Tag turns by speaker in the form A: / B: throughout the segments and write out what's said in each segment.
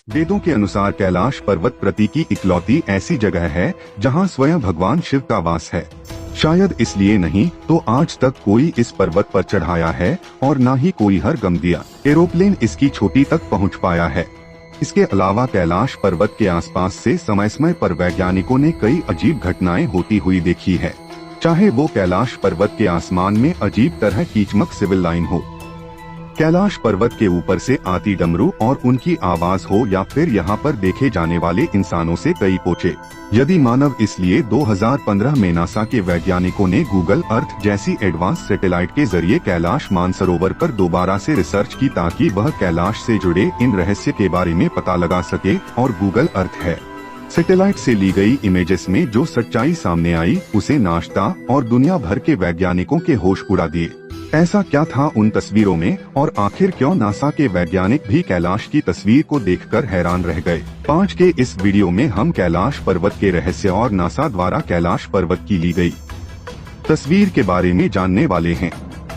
A: वेदों के अनुसार कैलाश पर्वत पृथ्वी की इकलौती ऐसी जगह है जहां स्वयं भगवान शिव का वास है। शायद इसलिए नहीं तो आज तक कोई इस पर्वत पर चढ़ाया है और न ही कोई हर गमदिया एरोप्लेन इसकी चोटी तक पहुंच पाया है। इसके अलावा कैलाश पर्वत के आसपास से समय समय पर वैज्ञानिकों ने कई अजीब घटनाएं होती हुई देखी है, चाहे वो कैलाश पर्वत के आसमान में अजीब तरह की चमक सिविल लाइन हो, कैलाश पर्वत के ऊपर से आती डमरू और उनकी आवाज हो, या फिर यहाँ पर देखे जाने वाले इंसानों से कई पोचे। यदि मानव इसलिए 2015 में नासा के वैज्ञानिकों ने गूगल अर्थ जैसी एडवांस सैटेलाइट के जरिए कैलाश मानसरोवर पर दोबारा से रिसर्च की ताकि वह कैलाश से जुड़े इन रहस्य के बारे में पता लगा सके। और गूगल अर्थ है सैटेलाइट से ली गई इमेजेस में जो सच्चाई सामने आई उसे नाश्ता और दुनिया भर के वैज्ञानिकों के होश उड़ा दिए। ऐसा क्या था उन तस्वीरों में और आखिर क्यों नासा के वैज्ञानिक भी कैलाश की तस्वीर को देखकर हैरान रह गए। 5 के इस वीडियो में हम कैलाश पर्वत के रहस्य और नासा द्वारा कैलाश पर्वत की ली गई तस्वीर के बारे में जानने वाले हैं।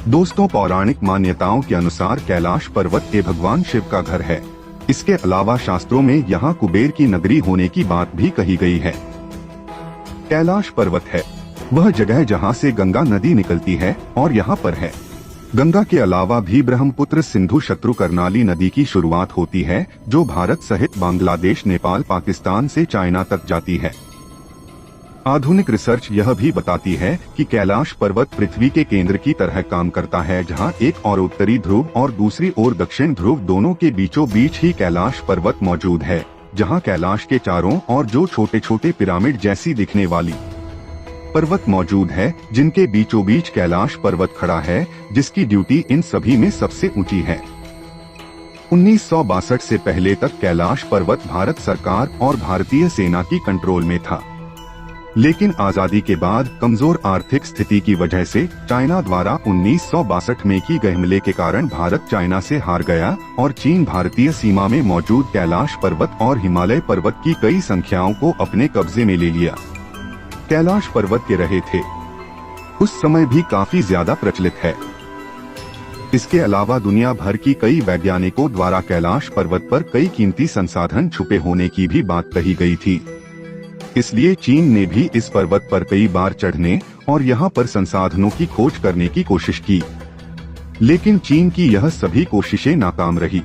A: दोस्तों, पौराणिक मान्यताओं के अनुसार कैलाश पर्वत भगवान शिव का घर है। इसके अलावा शास्त्रों में यहाँ कुबेर की नगरी होने की बात भी कही गई है। कैलाश पर्वत है वह जगह जहाँ से गंगा नदी निकलती है और यहाँ पर है गंगा के अलावा भी ब्रह्मपुत्र, सिंधु, शत्रु, करनाली नदी की शुरुआत होती है जो भारत सहित बांग्लादेश, नेपाल, पाकिस्तान से चाइना तक जाती है। आधुनिक रिसर्च यह भी बताती है कि कैलाश पर्वत पृथ्वी के केंद्र की तरह काम करता है, जहां एक और उत्तरी ध्रुव और दूसरी ओर दक्षिण ध्रुव दोनों के बीचों बीच ही कैलाश पर्वत मौजूद है, जहां कैलाश के चारों ओर जो छोटे छोटे पिरामिड जैसी दिखने वाली पर्वत मौजूद है, जिनके बीचों बीच कैलाश पर्वत खड़ा है, जिसकी ड्यूटी इन सभी में सबसे ऊंची है। 1962 से पहले तक कैलाश पर्वत भारत सरकार और भारतीय सेना की कंट्रोल में था, लेकिन आजादी के बाद कमजोर आर्थिक स्थिति की वजह से चाइना द्वारा 1962 में की गए हमले के कारण भारत चाइना से हार गया और चीन भारतीय सीमा में मौजूद कैलाश पर्वत और हिमालय पर्वत की कई संख्याओं को अपने कब्जे में ले लिया। कैलाश पर्वत के रहे थे उस समय भी काफी ज्यादा प्रचलित है। इसके अलावा दुनिया भर की कई वैज्ञानिकों द्वारा कैलाश पर्वत पर कई कीमती संसाधन छुपे होने की भी बात कही गई थी। इसलिए चीन ने भी इस पर्वत पर कई बार चढ़ने और यहाँ पर संसाधनों की खोज करने की कोशिश की, लेकिन चीन की यह सभी कोशिशें नाकाम रही।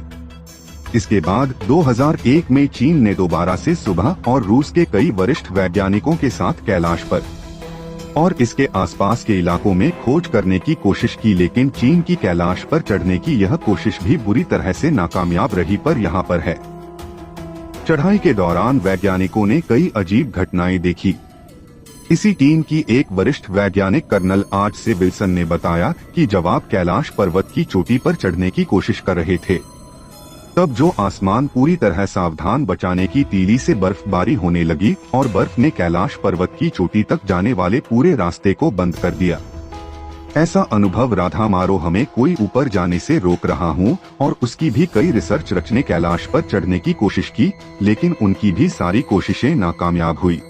A: इसके बाद 2001 में चीन ने दोबारा से सुबह और रूस के कई वरिष्ठ वैज्ञानिकों के साथ कैलाश पर और इसके आसपास के इलाकों में खोज करने की कोशिश की, लेकिन चीन की कैलाश पर चढ़ने की यह कोशिश भी बुरी तरह से नाकामयाब रही। पर यहाँ पर है चढ़ाई के दौरान वैज्ञानिकों ने कई अजीब घटनाएं देखी। इसी टीम की एक वरिष्ठ वैज्ञानिक कर्नल आर से विल्सन ने बताया कि जब आप कैलाश पर्वत की चोटी पर चढ़ने की कोशिश कर रहे थे, तब जो आसमान पूरी तरह सावधान बचाने की तीली से बर्फबारी होने लगी और बर्फ ने कैलाश पर्वत की चोटी तक जाने वाले पूरे रास्ते को बंद कर दिया। ऐसा अनुभव राधा मारो हमें कोई ऊपर जाने से रोक रहा हूँ और उसकी भी कई रिसर्च रचने कैलाश पर चढ़ने की कोशिश की, लेकिन उनकी भी सारी कोशिशें नाकामयाब हुई।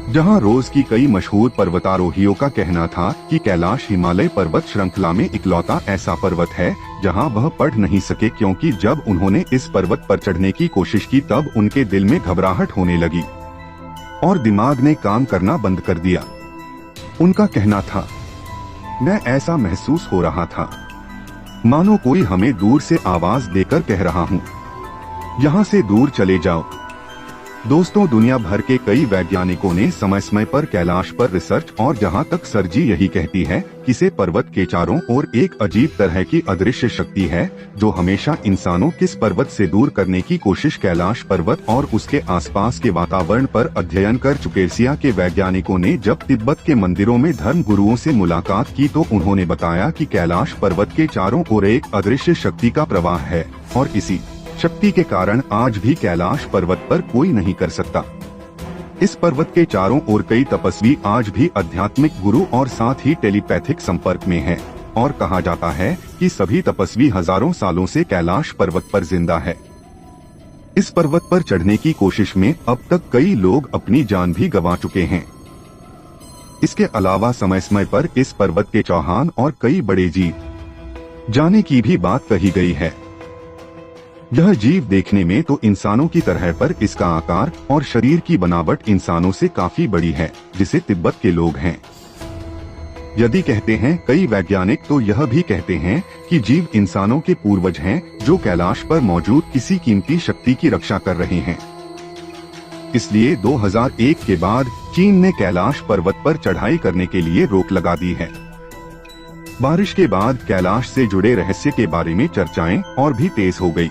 A: जहां रोज की कई मशहूर पर्वतारोहियों का कहना था कि कैलाश हिमालय पर्वत श्रृंखला में इकलौता ऐसा पर्वत है जहां वह पढ़ नहीं सके, क्योंकि जब उन्होंने इस पर्वत पर चढ़ने की कोशिश की तब उनके दिल में घबराहट होने लगी और दिमाग ने काम करना बंद कर दिया। उनका कहना था, मैं ऐसा महसूस हो रहा था मानो कोई हमें दूर से आवाज देकर कह रहा हूँ, यहाँ से दूर चले जाओ। दोस्तों, दुनिया भर के कई वैज्ञानिकों ने समय समय पर कैलाश पर रिसर्च और जहां तक सरजी यही कहती है कि इसे पर्वत के चारों ओर एक अजीब तरह की अदृश्य शक्ति है जो हमेशा इंसानों किस पर्वत से दूर करने की कोशिश कैलाश पर्वत और उसके आसपास के वातावरण पर अध्ययन कर चुके। एशिया के वैज्ञानिकों ने जब तिब्बत के मंदिरों में धर्म गुरुओं से मुलाकात की तो उन्होंने बताया कि कैलाश पर्वत के चारों ओर एक अदृश्य शक्ति का प्रवाह है और इसी शक्ति के कारण आज भी कैलाश पर्वत पर कोई नहीं कर सकता। इस पर्वत के चारों ओर कई तपस्वी आज भी आध्यात्मिक गुरु और साथ ही टेलीपैथिक संपर्क में हैं और कहा जाता है कि सभी तपस्वी हजारों सालों से कैलाश पर्वत पर जिंदा है। इस पर्वत पर चढ़ने की कोशिश में अब तक कई लोग अपनी जान भी गंवा चुके हैं। इसके अलावा समय समय पर इस पर्वत के चौहान और कई बड़े जीव जाने की भी बात कही गई है। यह जीव देखने में तो इंसानों की तरह पर इसका आकार और शरीर की बनावट इंसानों से काफी बड़ी है, जिसे तिब्बत के लोग हैं। यदि कहते हैं कई वैज्ञानिक तो यह भी कहते हैं कि जीव इंसानों के पूर्वज हैं जो कैलाश पर मौजूद किसी कीमती शक्ति की रक्षा कर रहे हैं। इसलिए 2001 के बाद चीन ने कैलाश पर्वत पर चढ़ाई करने के लिए रोक लगा दी है। बारिश के बाद कैलाश से जुड़े रहस्य के बारे में चर्चाएं और भी तेज हो गई,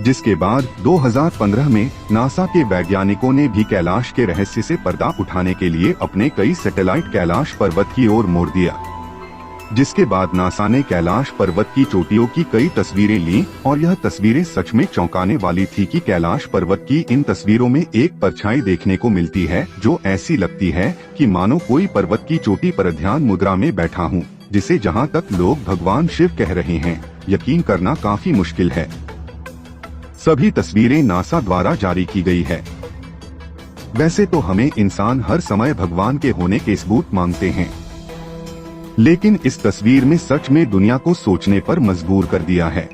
A: जिसके बाद 2015 में नासा के वैज्ञानिकों ने भी कैलाश के रहस्य से पर्दा उठाने के लिए अपने कई सैटेलाइट कैलाश पर्वत की ओर मोड़ दिया। जिसके बाद नासा ने कैलाश पर्वत की चोटियों की कई तस्वीरें लीं और यह तस्वीरें सच में चौंकाने वाली थी कि कैलाश पर्वत की इन तस्वीरों में एक परछाई देखने को मिलती है जो ऐसी लगती है कि मानो कोई पर्वत की चोटी पर ध्यान मुद्रा में बैठा हूँ, जिसे जहाँ तक लोग भगवान शिव कह रहे हैं, यकीन करना काफी मुश्किल है। सभी तस्वीरें नासा द्वारा जारी की गई है। वैसे तो हमें इंसान हर समय भगवान के होने के सबूत मांगते हैं, लेकिन इस तस्वीर में सच में दुनिया को सोचने पर मजबूर कर दिया है।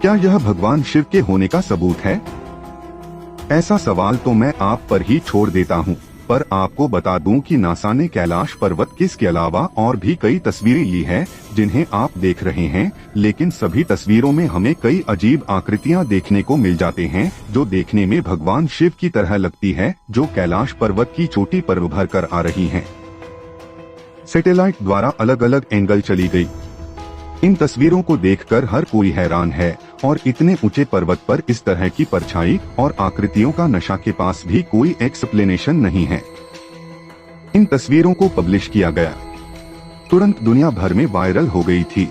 A: क्या यह भगवान शिव के होने का सबूत है? ऐसा सवाल तो मैं आप पर ही छोड़ देता हूँ, पर आपको बता दूं कि नासा ने कैलाश पर्वत के अलावा और भी कई तस्वीरें ली है जिन्हें आप देख रहे हैं, लेकिन सभी तस्वीरों में हमें कई अजीब आकृतियां देखने को मिल जाते हैं जो देखने में भगवान शिव की तरह लगती है, जो कैलाश पर्वत की चोटी पर उभर कर आ रही हैं। सैटेलाइट द्वारा अलग अलग एंगल चली गई। इन तस्वीरों को देखकर हर कोई हैरान है और इतने ऊंचे पर्वत पर इस तरह की परछाई और आकृतियों का नशा के पास भी कोई एक्सप्लेनेशन नहीं है। इन तस्वीरों को पब्लिश किया गया, तुरंत दुनिया भर में वायरल हो गई थी।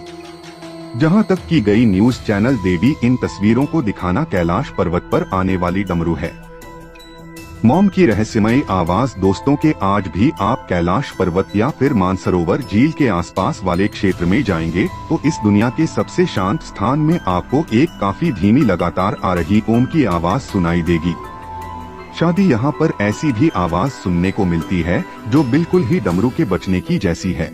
A: जहां तक की गई न्यूज चैनल देवी इन तस्वीरों को दिखाना कैलाश पर्वत पर आने वाली डमरू है। मॉम की रहस्यमयी आवाज। दोस्तों के आज भी आप कैलाश पर्वत या फिर मानसरोवर झील के आसपास वाले क्षेत्र में जाएंगे तो इस दुनिया के सबसे शांत स्थान में आपको एक काफी धीमी लगातार आ रही ओम की आवाज सुनाई देगी। शादी यहाँ पर ऐसी भी आवाज सुनने को मिलती है जो बिल्कुल ही डमरू के बजने की जैसी है।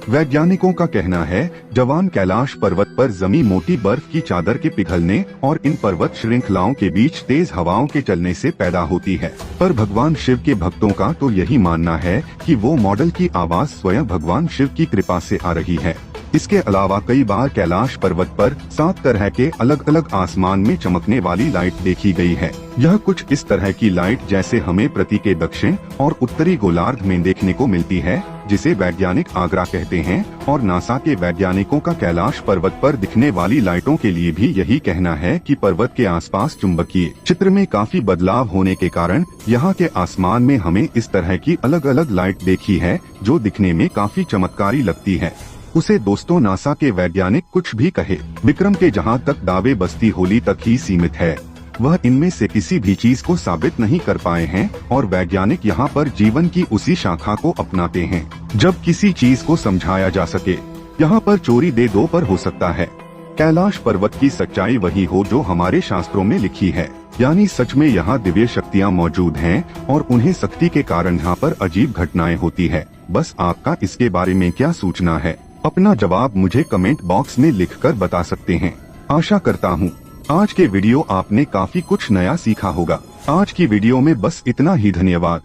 A: वैज्ञानिकों का कहना है जवान कैलाश पर्वत पर जमी मोटी बर्फ की चादर के पिघलने और इन पर्वत श्रृंखलाओं के बीच तेज हवाओं के चलने से पैदा होती है। पर भगवान शिव के भक्तों का तो यही मानना है कि वो मॉडल की आवाज स्वयं भगवान शिव की कृपा से आ रही है। इसके अलावा कई बार कैलाश पर्वत पर 7 तरह के अलग अलग आसमान में चमकने वाली लाइट देखी गई है। यह कुछ इस तरह की लाइट जैसे हमें पृथ्वी के दक्षिण और उत्तरी गोलार्ध में देखने को मिलती है, जिसे वैज्ञानिक आगरा कहते हैं, और नासा के वैज्ञानिकों का कैलाश पर्वत पर दिखने वाली लाइटों के लिए भी यही कहना है कि पर्वत के आसपास चुंबकीय चित्र में काफी बदलाव होने के कारण यहाँ के आसमान में हमें इस तरह की अलग अलग लाइट देखी है जो दिखने में काफी चमत्कारी लगती है। उसे दोस्तों नासा के वैज्ञानिक कुछ भी कहे, विक्रम के जहाँ तक दावे बस्ती होली तक ही सीमित है, वह इनमें से किसी भी चीज को साबित नहीं कर पाए हैं और वैज्ञानिक यहाँ पर जीवन की उसी शाखा को अपनाते हैं जब किसी चीज को समझाया जा सके। यहाँ पर चोरी दे दो पर हो सकता है। कैलाश पर्वत की सच्चाई वही हो जो हमारे शास्त्रों में लिखी है, यानी सच में यहाँ दिव्य शक्तियाँ मौजूद हैं और उन्हें शक्ति के कारण यहाँ पर अजीब घटनाएं होती है। बस आपका इसके बारे में क्या सूचना है? अपना जवाब मुझे कमेंट बॉक्स में लिखकर बता सकते हैं। आशा करता हूँ आज के वीडियो आपने काफी कुछ नया सीखा होगा। आज की वीडियो में बस इतना ही। धन्यवाद।